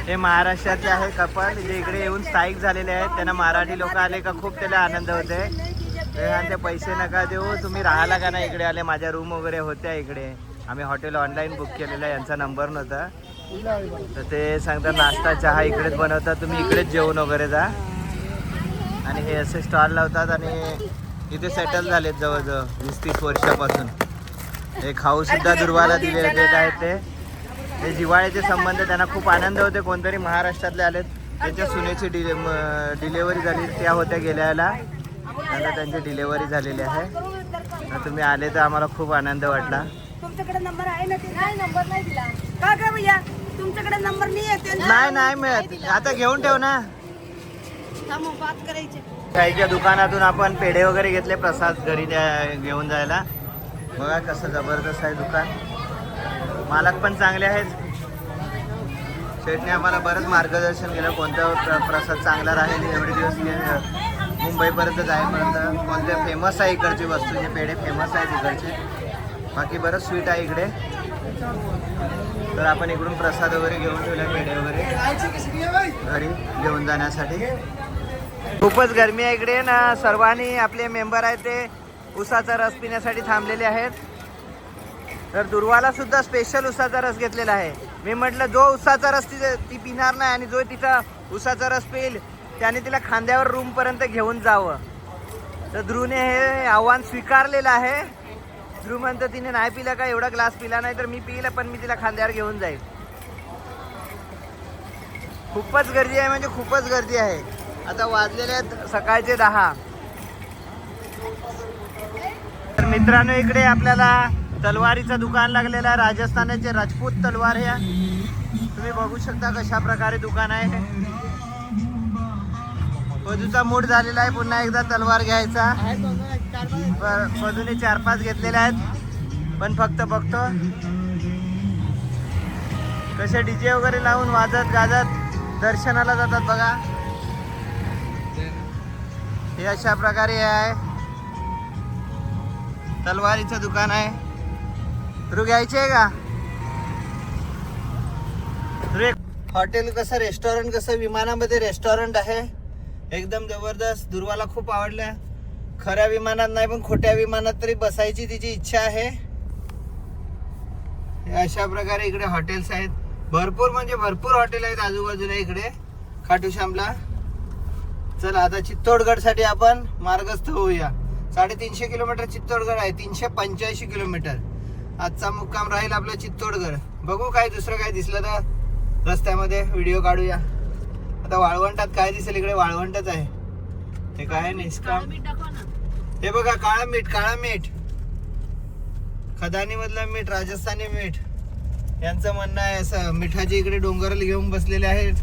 हे महाराष्ट्रातले आहे कपल जे इकडे येऊन स्थायिक झालेले आहेत. त्यांना मराठी लोक आले का खूप त्याला आनंद होते. ते पैसे नका देऊ, तुम्ही राहायला का नाही इकडे आले. माझ्या रूम वगैरे होत्या इकडे, आम्ही हॉटेल ऑनलाईन बुक केलेलं आहे. यांचा नंबर नव्हता तर ते सांगतात नाश्ता चहा इकडेच बनवतात, तुम्ही इकडेच जेवण वगैरे जा. आणि हे असे स्टॉल लावतात आणि इथे सेटल झालेत जवळजवळ 20-30 वर्षापासून. हे खाऊ सुद्धा दुर्वाला दिले देत आहेत. ते जिव्हाळ्याचे संबंध त्यांना खूप आनंद होते. कोणतरी महाराष्ट्रातले आलेत, त्यांच्या सुनेची डिलेवरी झाली, त्या होत्या गेल्याला, आता त्यांची डिलेवरी झालेली आहे. तुम्ही आले तर आम्हाला खूप आनंद वाटला. तुमच्याकडे नंबर आहे ना? नाही, नंबर नाही दिला का ग भैया? तुमच्याकडे नंबर नाही आहे? नाही मिळत, आता घेऊन ठेव ना. बात करायची. काहीच्या दुकानातून आपण पेढे वगैरे घेतले प्रसाद घरी घेऊन जायला. बघा कसं जबरदस्त आहे दुकान, मालक पण चांगले आहेत. शेठने आम्हाला बरंच मार्गदर्शन केलं, कोणता प्रसाद चांगला राहील एवढे दिवस मुंबईपर्यंत जाईपर्यंत, कोणते फेमस आहे इकडची वस्तू, जे पेढे फेमस आहेत इकडचे. बाकी बरंच स्वीट आहे इकडे. तर आपण इकडून प्रसाद वगैरे घेऊन ठेवले, पेढे वगैरे घरी घेऊन जाण्यासाठी. खूपच गरमी आहे इकडे ना. सर्वांनी आपले मेंबर आहेत ते उसाचा रस पिण्यासाठी थांबलेले आहेत. तर दुर्वाला सुद्धा स्पेशल उसाचा रस घेतलेला आहे. मी म्हटलं जो उसाचा रस ती पिणार नाही आणि जो तिचा उसाचा रस पिईल त्याने तिला खांद्यावर रूमपर्यंत घेऊन जावं. तर ध्रुवने हे आव्हान स्वीकारलेलं आहे. ध्रुव म्हणतं तिने नाही पिला का, एवढा ग्लास पिला नाही तर मी पिला, पण मी तिला खांद्यावर घेऊन जाईल. खूपच गर्दी आहे, म्हणजे खूपच गर्दी आहे. आता वाजलेले आहेत सकाळचे 10. तर मित्रांनो इकडे आपल्याला तलवारीचं दुकान लागलेलं आहे. राजस्थानाचे राजपूत तलवार हे तुम्ही बघू शकता कशा प्रकारे दुकान आहे. पदूचा मूड झालेला आहे पुन्हा एकदा तलवार घ्यायचा. पदूने 4-5 घेतलेले आहेत, पण फक्त बघतो कसे डीजे वगैरे लावून वाजत गाजत दर्शनाला जातात. बघा हे अशा प्रकारे आहे तलवारीचं दुकान आहे. तू घ्यायची आहे का? हॉटेल कसं, रेस्टॉरंट कसं, विमानामध्ये रेस्टॉरंट आहे एकदम जबरदस्त. दुर्वाला खूप आवडलं. खऱ्या विमानात नाही पण खोट्या विमानात तरी बसायची तिची इच्छा आहे. अशा प्रकारे इकडे हॉटेल्स आहेत भरपूर, म्हणजे भरपूर हॉटेल आहेत आजूबाजूला इकडे खाटूश्यामला. चला आता चित्तोडगड साठी आपण मार्गस्थ होऊया. 350 किलोमीटर चित्तोडगड आहे, 385 किलोमीटर. आजचा मुक्काम राहील आपला चित्तोडगड. बघू काय दुसरं काय दिसलं तर रस्त्यामध्ये व्हिडिओ काढूया. आता वाळवंटात काय दिसेल, इकडे वाळवंटच आहे. ते काय निष्काम, हे बघा काळा मीठ खदानी मधलं मीठ, राजस्थानी मीठ. यांचं म्हणणं आहे असं, मिठाची इकडे डोंगराला घेऊन बसलेले आहेत.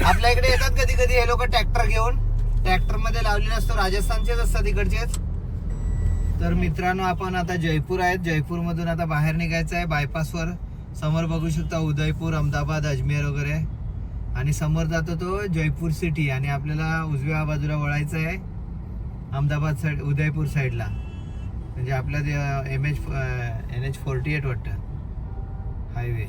आपल्या इकडे येतात कधी कधी हे लोक ट्रॅक्टर घेऊन, ट्रॅक्टर मध्ये लावलेला असतो, राजस्थानचेच असतात इकडचेच. तर मित्रांनो आपण आता जयपूर आहेत, जयपूर मधून आता बाहेर निघायचं आहे. बायपासवर समोर बघू शकता उदयपूर, अहमदाबाद, अजमेर वगैरे, आणि समोर जातो तो जयपूर सिटी. आणि आपल्याला उजव्या बाजूला वळायचं आहे अहमदाबाद साईड, उदयपूर साईडला, म्हणजे आपला NH48 वाटतं हायवे.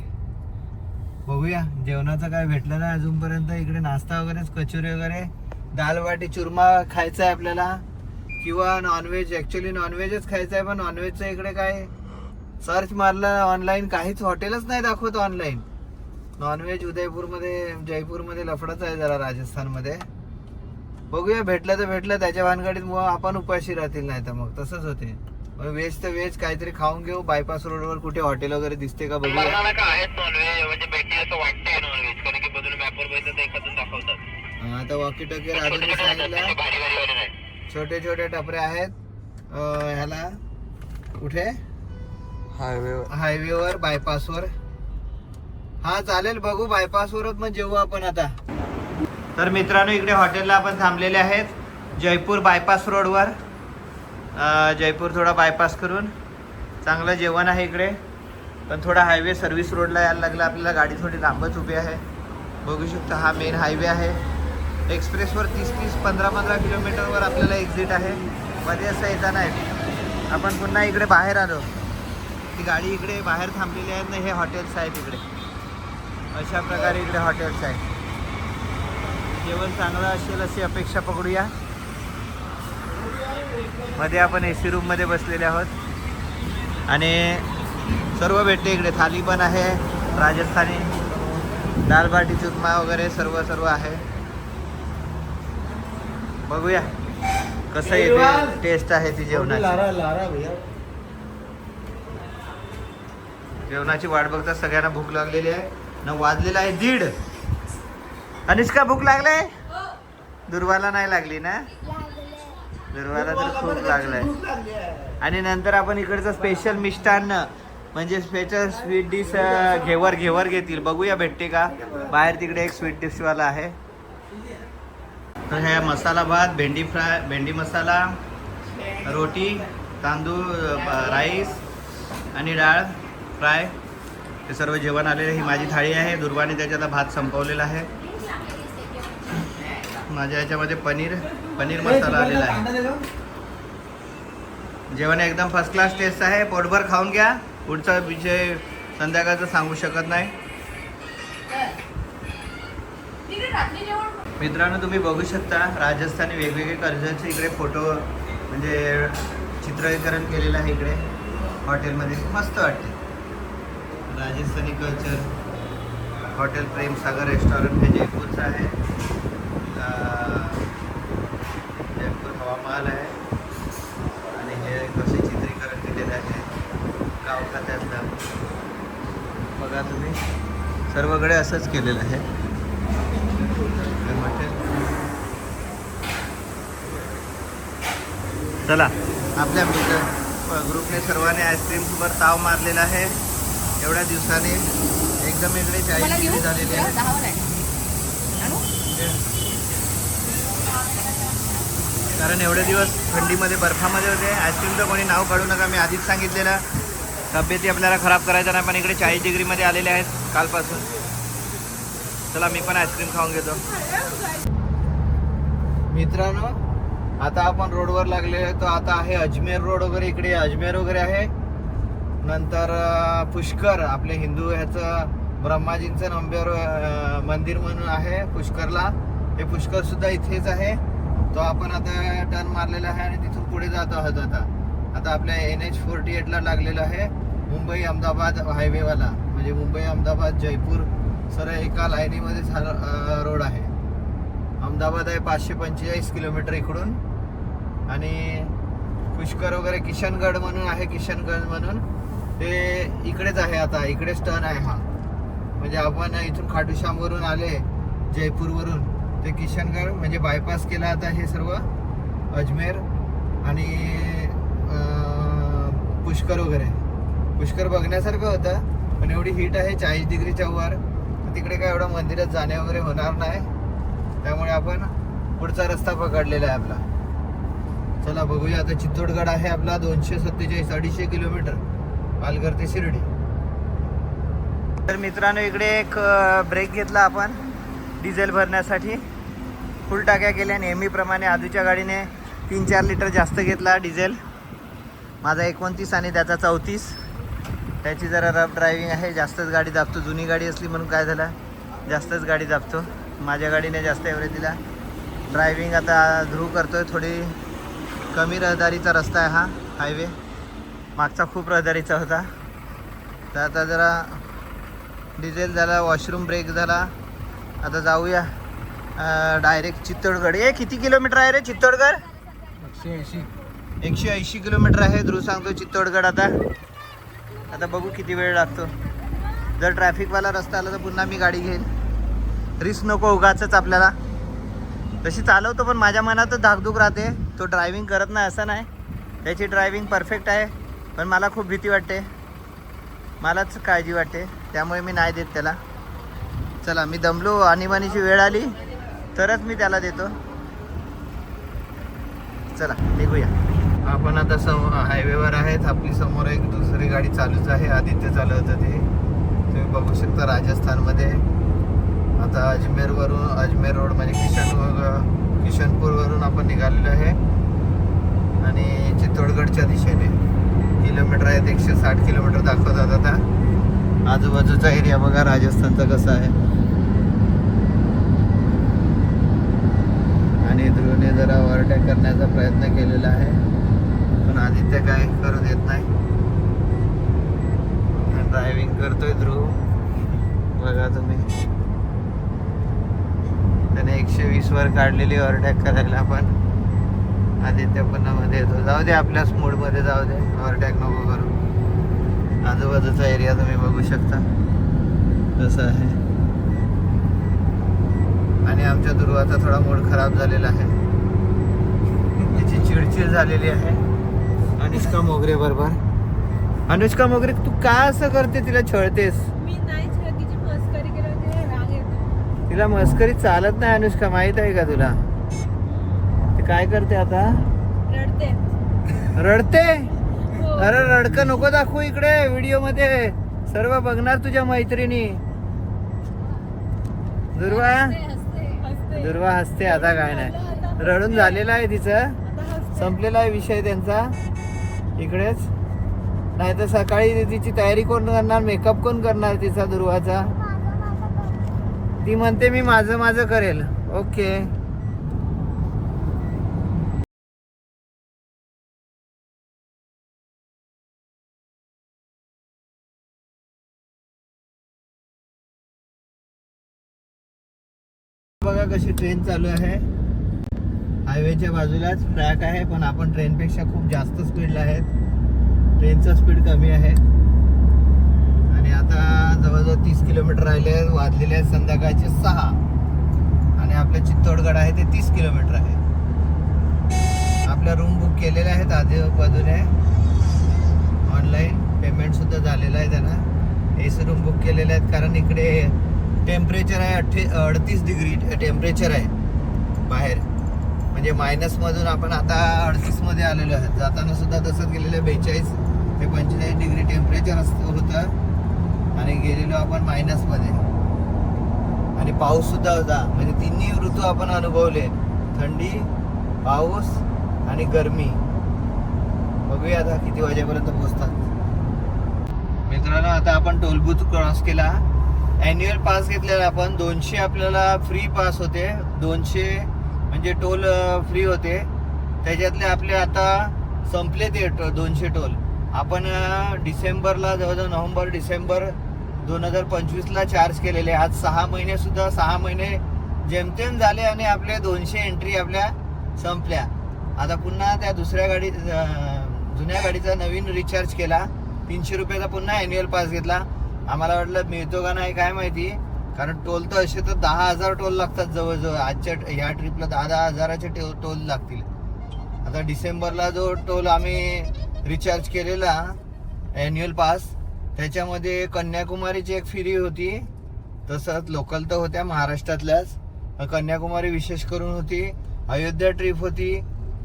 बघूया जेवणाचं काय भेटलं नाही अजूनपर्यंत. इकडे नाश्ता वगैरे, कचोरी वगैरे, दाल बाटी चुरमा खायचा आहे आपल्याला, किंवा नॉनव्हेज. ऍक्च्युली नॉनव्हेजच खायचं आहे, पण नॉनव्हेजचं इकडे काय सर्च मारलं ऑनलाईन काहीच हॉटेलच नाही दाखवत ऑनलाईन. नॉनव्हेज उदयपूरमध्ये, जयपूरमध्ये लफडच आहे जरा, राजस्थानमध्ये. बघूया भेटलं तर भेटलं, त्याच्या भानगडीत मग आपण उपाशी राहतील, नाही तर मग तसंच होते. व्हेज तर व्हेज काहीतरी खाऊन घेऊ. बायपास रोडवर कुठे हॉटेल वगैरे दिसते का बघूया. आता वॉकी टॉकी राजूने सांगितलं छोटे छोटे टपरे आहेत ह्याला, कुठे हायवेवर बायपासवर. हा चालेल, बघू बायपासवरच मग जेवू आपण आता. तर मित्रांनो इकडे हॉटेलला आपण थांबलेले आहेत जयपूर बायपास रोडवर. जयपूर थोडा बायपास करून चांगलं जेवण आहे इकडे, पण थोडा हायवे सर्व्हिस रोडला यायला लागला आपल्याला. गाडी थोडी लांबच उभी आहे, बघू शकता. हा मेन हायवे आहे. एक्सप्रेसवर 30-30, 15-15 किलोमीटरवर आपल्याला एक्झिट आहे. मध्ये असं येता नाही. आपण पुन्हा इकडे बाहेर आलो, ती गाडी इकडे बाहेर थांबलेली आहेत ना, हे हॉटेल्स आहेत इकडे. अशा प्रकारे इकडे हॉटेल्स आहेत. जेवण चांगलं असेल अशी अपेक्षा पकडूया. मध्ये आपण AC रूम मध्ये बसलेले आहोत आणि सर्व भेटते इकडे. थाली पण आहे राजस्थानी, दाल बाटी चुरमा वगैरे सर्व आहे. बघूया कसं येते टेस्ट आहे ती जेवणाची. जेवणाची वाट बघता सगळ्यांना भूक लागलेली आहे ना. वाजलेला आहे 1:30. अनुष्का भूक लागले? दुर्वाला नाही लागली ना? दुर्वाला तर खूप लागलाय. आणि नंतर आपण इकडचं स्पेशल मिष्टान्न म्हणजे स्पेशल स्वीट डिश घेवर घेतील. बघूया भेटते का. बाहेर तिकडे एक स्वीट डिशवाला आहे. तर हे मसाला भात, भेंडी फ्राय, भेंडी मसाला, रोटी, तांदूळ, राईस आणि डाळ फ्राय हे सर्व जेवण आलेलं. ही माझी थाळी आहे. दुर्वाने त्याच्यातला भात संपवलेला आहे. माझ्या याच्यामध्ये पनीर मसाला आलेला आहे. जेवण एकदम फर्स्ट क्लास टेस्ट आहे. पोटभर खाऊन घ्या. पुढचा विषय संध्याकाळचं सांगू शकत नाही. मित्रांनो तुम्ही बघू शकता राजस्थानी वेगवेगळे कल्चरचे इकडे फोटो म्हणजे चित्रीकरण केलेलं आहे इकडे हॉटेलमध्ये. मस्त वाटते. Rajasthani culture. Hotel Prem Sagar restaurant हे जयपूरचं आहे. जयपूर हवामहल आहे आणि हे कसे चित्रीकरण केलेले आहे गाव खात्यातलं. बघा तुम्ही सर्वकडे असंच केलेलं आहे हॉटेल. चला आपल्या ग्रुपने सर्वांनी आईस्क्रीमवर ताव मारलेला आहे. एवढ्या दिवसाने एकदम इकडे 40 डिग्री झालेली आहे. कारण एवढे दिवस थंडीमध्ये बर्फामध्ये होते. आईस्क्रीमचं कोणी नाव काढू नका. मी आधीच सांगितलेलं तब्येती आपल्याला खराब करायच्या नाही. पण इकडे 40 डिग्रीमध्ये आलेले आहेत कालपासून. चला मी पण आईस्क्रीम खाऊन घेतो. मित्रांनो आता आपण रोडवर लागले आहे. तो आता आहे अजमेर रोड वगैरे. इकडे अजमेर वगैरे आहे. नंतर पुष्कर आपले हिंदू ह्याचं ब्रह्माजींचं नंबर मंदिर म्हणून आहे पुष्करला. हे पुष्कर सुद्धा इथेच आहे. तो आपण आता टर्न मारलेला आहे आणि तिथून पुढे जात आहोत. आता आपल्या NH48ला लागलेला आहे मुंबई अहमदाबाद हायवेवाला. म्हणजे मुंबई अहमदाबाद जयपूर सरळ एका लाईनीमध्ये रोड आहे. अहमदाबाद आहे 545 किलोमीटर इकडून. आणि पुष्कर वगैरे किशनगड म्हणून आहे. किशनगड म्हणून ते इकडेच आहे. आता इकडेच टर्न आहे हा. म्हणजे आपण इथून खाटूश्यामवरून आले जयपूरवरून ते किशनगड म्हणजे बायपास केला. आता हे सर्व अजमेर आणि पुष्कर वगैरे. पुष्कर बघण्यासारखं होतं पण एवढी हीट आहे 40 डिग्रीच्या वर. तिकडे काय एवढं मंदिरात जाणे वगैरे होणार नाही. त्यामुळे आपण पुढचा रस्ता पकडलेला आहे आपला. चला बघूया. आता चित्तोडगड आहे आपला 247 250 किलोमीटर पालघर ते शिर्डी. तर मित्रांनो इकडे एक ब्रेक घेतला आपण डिझेल भरण्यासाठी. फुल टाक्या केल्या नेहमीप्रमाणे. आजूच्या गाडीने 3-4 लिटर जास्त घेतला डिझेल. माझा 29 आणि त्याचा 34. त्याची जरा रफ ड्रायव्हिंग आहे. जास्तच गाडी दाबतो. जुनी गाडी असली म्हणून काय झालं जास्तच गाडी दाबतो. माझ्या गाडीने जास्त एवढे दिला. ड्रायव्हिंग आता ध्रुव करतोय. थोडी कमी रहदारीचा रस्ता आहे हा हायवे. मागचा खूप रहदारीचा होता. तर आता जरा डिझेल झाला. वॉशरूम ब्रेक झाला. आता जाऊया डायरेक्ट चित्तोडगड. किती किलोमीटर आहे रे चित्तोडगड? 180 किलोमीटर आहे. ध्रुव सांगतो चित्तोडगड. आता बघू किती वेळ लागतो. जर ट्रॅफिकवाला रस्ता आला तर पुन्हा मी गाडी घेईन. रिस्क नको उगाचच आपल्याला. तशी चालवतो पण माझ्या मनातच धाकधूक राहते. तो ड्रायव्हिंग करत नाही असं नाही. त्याची ड्रायव्हिंग परफेक्ट आहे पण मला खूप भीती वाटते. मलाच काळजी वाटते त्यामुळे मी नाही देत त्याला. चला मी दमलो. आणीबाणीची वेळ आली तरच मी त्याला देतो. चला निघूया. आपण आता हायवेवर आहेत. आपली समोर एक दुसरी गाडी चालूच आहे. आदित्य चालवतं ते तुम्ही बघू शकता राजस्थानमध्ये. आता अजमेर रोड म्हणजे किशनपूरवरून आपण निघालेलो आहे आणि चित्तोडगडच्या दिशेने. किलोमीटर आहेत 160 किलोमीटर दाखवतात. आता आजूबाजूचा एरिया बघा राजस्थानचा कसा आहे. जरा ओव्हरटेक करण्याचा प्रयत्न केलेला आहे, पण आदित्य काय करू देत नाही. ड्रायव्हिंग करतोय ध्रुव, बघा तुम्ही. त्याने 120 वर काढलेली ओव्हरटेक करायला, पण आदित्य पुन्हा मध्ये येतो. जाऊ दे, आपल्याच मूडमध्ये जाऊ दे, ओव्हरटेक नको करू. आजूबाजूचा एरिया तुम्ही बघू शकता कसं आहे. आणि आमच्या ध्रुवाचा थोडा मूड खराब झालेला आहे, त्याची चिडचिड झालेली आहे अनुष्का मोगरे बरोबर. अनुष्का मोगरे, तू का असं करते? तिला छळतेस? मी नाही तिची मस्करी केली, राग येतो. तिला मस्करी चालत नाही अनुष्का, माहित आहे का तुला? ते काय करते आता? रडते. रडते? हो. अरे रडकं नको दाखवू इकडे व्हिडिओ मध्ये, सर्व बघणार तुझ्या मैत्रिणी. दुर्वा हसते. दुर्वा हसते. आता काय नाही, रडून झालेलं आहे तिचं, संपलेला आहे विषय त्यांचा इकडेच. नाही तर सकाळी तिची तयारी कोण करणार, मेकअप कोण करणार तिचा, दुर्वाचा? ती म्हणते मी माझं माझं करेल. ओके. बघा कशी ट्रेन चालू आहे, हायवेच्या बाजूलाच ट्रॅक आहे, पण आपण ट्रेनपेक्षा खूप जास्त स्पीडला आहेत. ट्रेनचा स्पीड कमी आहे. आणि आता जवळजवळ 30 किलोमीटर राहिले, वाजलेले आहेत संध्याकाळचे 6. आणि आपलं चित्तोडगड आहे ते 30 किलोमीटर आहे. आपल्या रूम बुक केलेल्या आहेत आजूबाजूने, ऑनलाईन पेमेंट सुद्धा झालेलं आहे त्यांना. AC रूम बुक केलेले आहेत, कारण इकडे टेम्परेचर आहे 38 डिग्री टेम्परेचर आहे बाहेर. म्हणजे मायनस मधून आपण आता 38 मध्ये आलेलो आहे. जाताना सुद्धा तसंच गेलेलं आहे, 42 ते 45 डिग्री टेम्परेचर होतं. आणि गेलेलो आपण मायनस मध्ये. आणि पाऊस सुद्धा होता, म्हणजे तिन्ही ऋतू आपण अनुभवले, थंडी, पाऊस आणि गरमी. बघूया आता किती वाजेपर्यंत पोहोचतात. मित्रांनो, आता आपण टोल बूथ क्रॉस केला. ॲन्युअल पास घेतलेला आपण, 200 आपल्याला फ्री पास होते. 200 म्हणजे टोल फ्री होते. त्याच्यातले आपले आता संपले ते 200 टोल. आपण डिसेंबरला, जवळजवळ नोव्हेंबर डिसेंबर 2025ला चार्ज केलेले. आज 6 महिने सुद्धा, 6 महिने जेमतेम झाले आणि आपले 200 एंट्री आपल्या संपल्या. आता पुन्हा त्या दुसऱ्या जुन्या गाडीचा नवीन रिचार्ज केला, 300 रुपयाचा पुन्हा ॲन्युअल पास घेतला. आम्हाला वाटलं मिळतो का नाही काय माहिती, कारण टोल तर असे तर 10,000 टोल लागतात जवळजवळ. आजच्या ह्या ट्रिपला 10,000 हजाराचे टोल लागतील. आता डिसेंबरला जो टोल आम्ही रिचार्ज केलेला ॲन्युअल पास, त्याच्यामध्ये कन्याकुमारीची एक फेरी होती, तसंच लोकल तर होत्या महाराष्ट्रातल्याच. कन्याकुमारी विशेष करून होती. अयोध्या ट्रिप होती,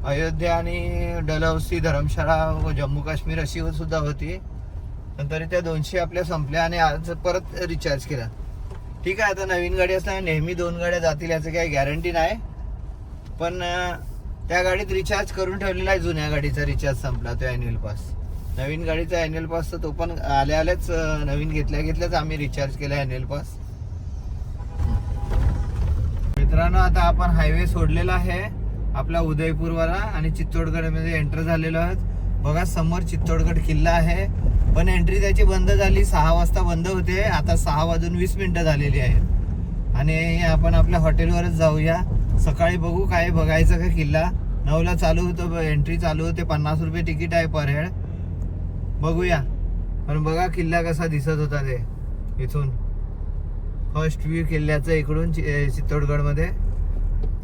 अयोध्या आणि डलहौसी, धर्मशाळा व जम्मू काश्मीर अशी सुद्धा होती. तरी त्या 200 आपल्या संपल्या आणि आज परत रिचार्ज केला. ठीक आहे, आता नवीन गाडी असल्याने नेहमी 2 गाड्या जातील याचं काही गॅरंटी नाही, पण त्या गाडीत रिचार्ज करून ठेवलेला आहे. जुन्या गाडीचा रिचार्ज संपला तो ॲन्युअल पास. नवीन गाडीचा ॲन्युअल पास तर तो पण आल्याच नवीन घेतल्याच आम्ही रिचार्ज केला ॲन्युअल पास. मित्रांनो, आता आपण हायवे सोडलेला आहे आपला उदयपूरवाला आणि चित्तोडगडमध्ये एंटर झालेलो आहोत. बघा समोर चित्तोडगड किल्ला आहे, पण एंट्री त्याची बंद झाली. 6 वाजता बंद होते, आता 6 वाजून 20 मिनिटं झालेली आहेत. आणि आपण आपल्या हॉटेलवरच जाऊया. सकाळी बघू काय बघायचं का. किल्ला 9ला चालू होतं, एंट्री चालू होते. 50 रुपये तिकीट आहे पर हेड. बघूया. पण बघा किल्ला कसा दिसत होता ते इथून, फर्स्ट व्ह्यू किल्ल्याचं इकडून चित्तोडगडमध्ये.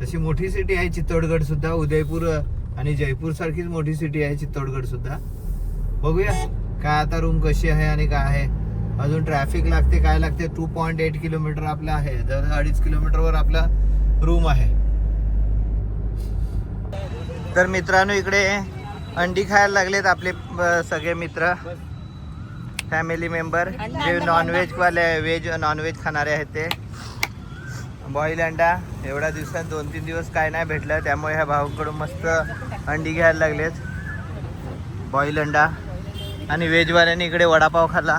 तशी मोठी सिटी आहे चित्तोडगड सुद्धा. उदयपूर आणि जयपूर सारखीच मोठी सिटी आहे चित्तोडगड सुद्धा. बघूया काय आता रूम कशी आहे आणि काय आहे. अजून ट्रॅफिक लागते काय लागते. 2.8 किलोमीटर आपलं आहे, जवळ 2.5 किलोमीटरवर आपला रूम आहे. तर मित्रांनो, इकडे अंडी खायला लागलेत आपले सगळे मित्र, फॅमिली मेंबर, जे नॉनव्हेजवाले, व्हेज नॉनव्हेज खाणारे आहेत ते. बॉईल अंडा एवढ्या दिवसात 2-3 दिवस काय नाही भेटलं, त्यामुळे ह्या भाऊकडून मस्त अंडी घ्यायला लागलेत, बॉईल अंडा. आणि व्हेजवाल्यांनी इकडे वडापाव खाल्ला.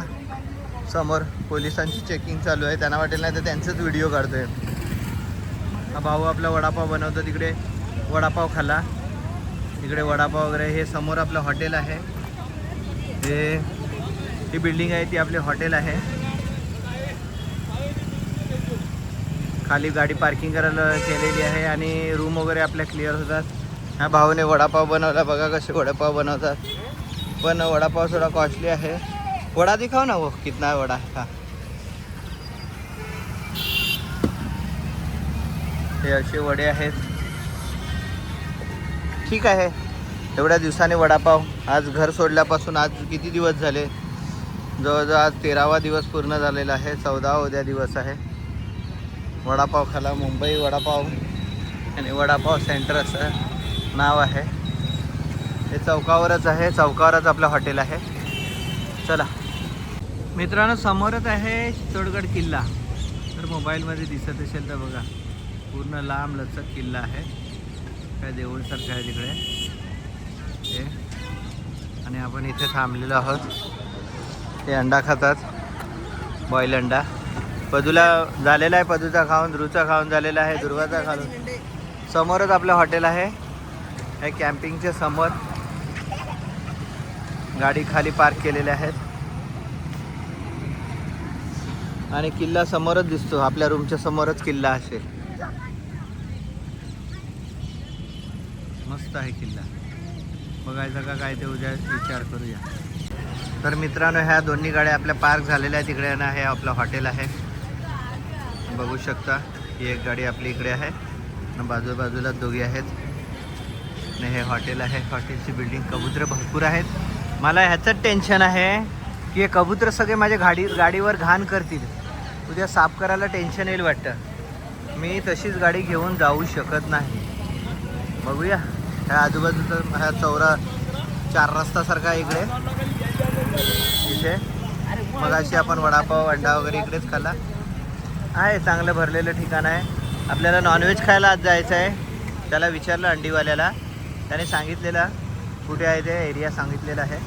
समोर पोलिसांची चेकिंग चालू आहे, त्यांना वाटेल नाही तर त्यांचंच व्हिडिओ काढतोय. हा भाऊ आपला वडापाव बनवतो तिकडे. वडापाव खाल्ला. इकडे वडापाव वगैरे. हे समोर आपलं हॉटेल आहे. ही बिल्डिंग आहे ती आपली हॉटेल आहे. खाली गाडी पार्किंग करायला केलेली आहे आणि रूम वगैरे आपल्या क्लिअर होतात. ह्या भाऊने वडापाव बनवला. बघा कसे वडापाव बनवतात. पण वडापाव थोडा कॉस्टली आहे. वडा दिखाओ ना वो कितना है वडा का. हे असे वडे आहेत. ठीक आहे. एवढ्या दिवसाने वडापाव. आज घर सोडल्यापासून आज किती दिवस झाले, जवळजवळ आज 13वा दिवस पूर्ण झालेला आहे. 14वा उद्या दिवस आहे. वडापाव खाला. मुंबई वडापाव आणि वडापाव सेंटर असं नाव आहे. हे चौकावरच आहे. चौकावरच आपलं हॉटेल आहे. चला मित्रांनो, समोरच आहे चित्तोडगड किल्ला. तर मोबाईलमध्ये दिसत असेल तर बघा, पूर्ण लांब लचक किल्ला आहे. काय देऊळसारखं आहे तिकडे हे. आणि आपण इथे थांबलेलो आहोत. ते अंडा खातात, बॉईल अंडा. पदूला झालेला आहे. पदूचा खाऊन, ध्रुवचा खाऊन झालेला आहे, ध्रुवाचा खाऊन. समोरच आपलं हॉटेल आहे. हे कॅम्पिंगच्या समोर गाडी खाली पार्क केलेल्या आहेत. आणि किल्ला समोरच दिसतो. आपल्या रूमच्या समोरच किल्ला असेल. मस्त आहे किल्ला. बघायचं का काय ते उद्या विचार करूया. तर मित्रांनो, ह्या दोन्ही गाड्या आपल्या पार्क झालेल्या आहेत. तिकडे ना हे आपलं हॉटेल आहे. बघू शकता. ही एक गाडी आपली इकडे आहे आणि बाजूबाजूला दोघी आहेत. आणि हे हॉटेल आहे. हॉटेलची बिल्डिंग. कबूतर भरपूर आहेत. मला ह्याचंच टेन्शन आहे की हे कबूतर सगळे माझ्या गाडीवर घाण करतील. उद्या साफ करायला टेन्शन येईल वाटतं. मी तशीच गाडी घेऊन जाऊ शकत नाही. बघूया. ह्या आजूबाजूचा ह्या चौरा 4 रस्तासारखा इकडे. इथे मग अशी आपण वडापाव अंडा वगैरे इकडेच खाल्ला आहे. चांगलं भरलेलं ठिकाण आहे. आपल्याला नॉनव्हेज खायला आज जायचं आहे. त्याला विचारलं अंडीवाल्याला. त्याने सांगितलेलं कुठे आहे ते एरिया सांगितलेला आहे.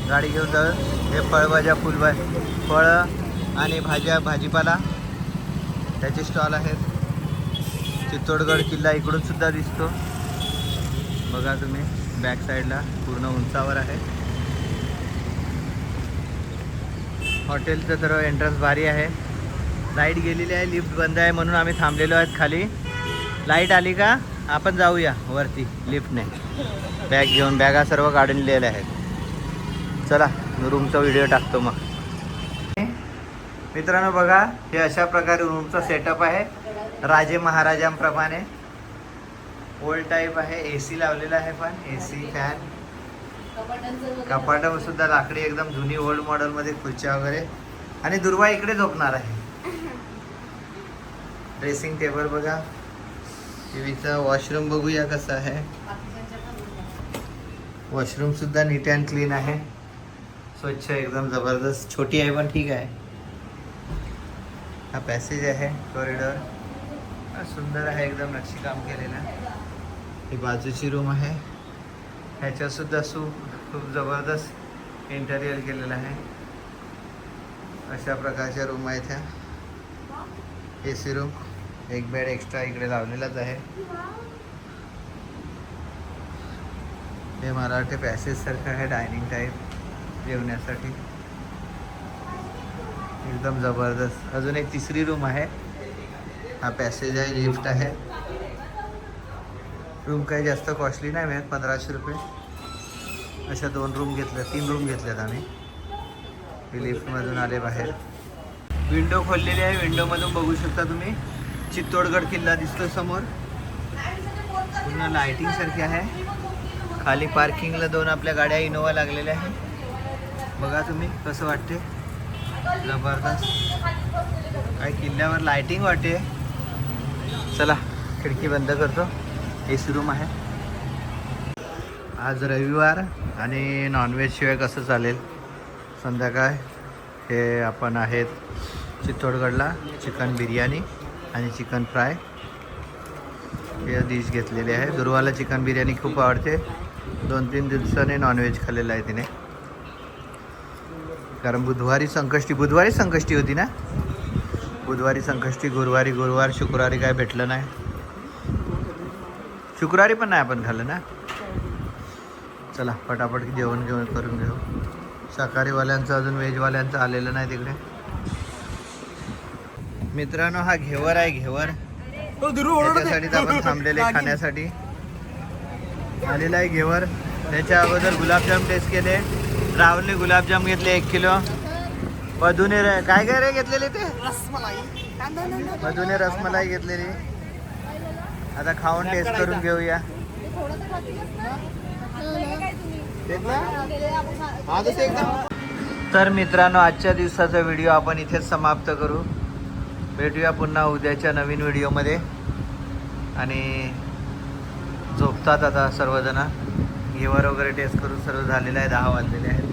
गाडी घेऊन जाऊ. हे फळभाज्या फळं आणि भाजीपाला त्याचे स्टॉल आहेत. चित्तोडगड किल्ला इकडून सुद्धा दिसतो. बघा तुम्ही बॅक साईडला पूर्ण उंचावर आहे. हॉटेलचं तर एंट्रन्स भारी आहे. लाईट गेलेली आहे. लिफ्ट बंद आहे म्हणून आम्ही थांबलेलो आहेत खाली. लाईट आली का आपण जाऊया वरती लिफ्टने. बॅग घेऊन. बॅगा सर्व काढलेल्या आहेत. चला रूमचा व्हिडिओ टाकतो मग. मित्रांनो बघा, हे अशा प्रकारे रूमचा सेटअप आहे. राजे महाराजांप्रमाणे ओल्ड टाईप आहे. AC लावलेला आहे. पण AC फॅन. कपाटं सुद्धा लाकडी एकदम जुनी ओल्ड मॉडेलमध्ये. खुर्च्या वगैरे. आणि दुर्वा इकडे झोपणार आहे. ड्रेसिंग टेबल बघा. टीव्हीचा. वॉशरूम बघूया कसं आहे. वॉशरूम सुद्धा नीट अँड क्लीन आहे. स्वच्छ एकदम जबरदस्त. छोटी आहे पण ठीक आहे. हा पॅसेज आहे. कॉरिडॉर सुंदर आहे एकदम. नक्षीकाम केलेलं. ही बाजूची रूम आहे. ह्याच्यात सुद्धा खूप जबरदस्त इंटेरियर केलेलं आहे. अशा प्रकारच्या रूम आहेत ह्या. AC room. एक बेड एक्स्ट्रा इकडे लावलेलाच आहे. हे मला वाटते पॅसेज सारखं आहे. डायनिंग टाईप जेवण्यासाठी. एकदम जबरदस्त. अजून एक तिसरी रूम आहे. हा पॅसेज आहे. लिफ्ट आहे. रूम काही जास्त कॉस्टली नाही मिळत. 1500 रुपये. अशा 2 रूम घेतल्या. 3 रूम घेतल्यात आम्ही. हे लिफ्टमधून आले बाहेर. विंडो खोललेली आहे. विंडोमधून बघू शकता तुम्ही चित्तोडगड किल्ला दिसतो समोर. पूर्ण लायटिंग सारखी आहे. खाली पार्किंगला 2 आपल्या गाड्या इनोवा लागलेल्या आहेत. बघा तुम्ही कसं वाटते. जबरदस्त. काय किल्ल्यावर लायटिंग वाटते. चला खिडकी बंद करतो. AC रूम आहे. आज रविवार आणि नॉनव्हेज शिवाय कसं चालेल. संध्याकाळ. हे आपण आहेत चित्तोडगडला. चिकन बिर्याणी आणि चिकन फ्राय हे डिश घेतलेली आहे. दुर्वाला चिकन बिर्याणी खूप आवडते. 2-3 दिवसाने नॉनव्हेज खाल्लेलं आहे तिने. कारण बुधवारी संकष्टी होती ना. बुधवारी संकष्टी, गुरुवार, शुक्रवारी काय भेटलं नाही. शुक्रवारी पण नाही आपण खाल्लं ना. चला पटापट जेवण करून घेऊ. शाकाहारीवाल्यांचं अजून व्हेजवाल्यांचं आलेलं नाही तिकडे. मित्रांनो हा घेवर आहे, घेवर. त्याच्यासाठीच आपण थांबलेले खाण्यासाठी. आलेला आहे घेवर. त्याच्या अगोदर गुलाबजाम टेस्ट केले. राहुलने गुलाबजाम घेतले 1 किलो. मधूने काय काय रे घेतलेले ते? मधूने रसमलाई घेतलेली. आता खाऊन टेस्ट करून घेऊया. तर मित्रांनो आजच्या दिवसाचा व्हिडिओ आपण इथेच समाप्त करू. भेटूया पुन्हा उद्याच्या नवीन व्हिडिओमध्ये. आणि झोपतात आता सर्वजण. घेवर वगैरे टेस्ट करून सर्व झालेलं आहे. 10 वाजलेले आहेत.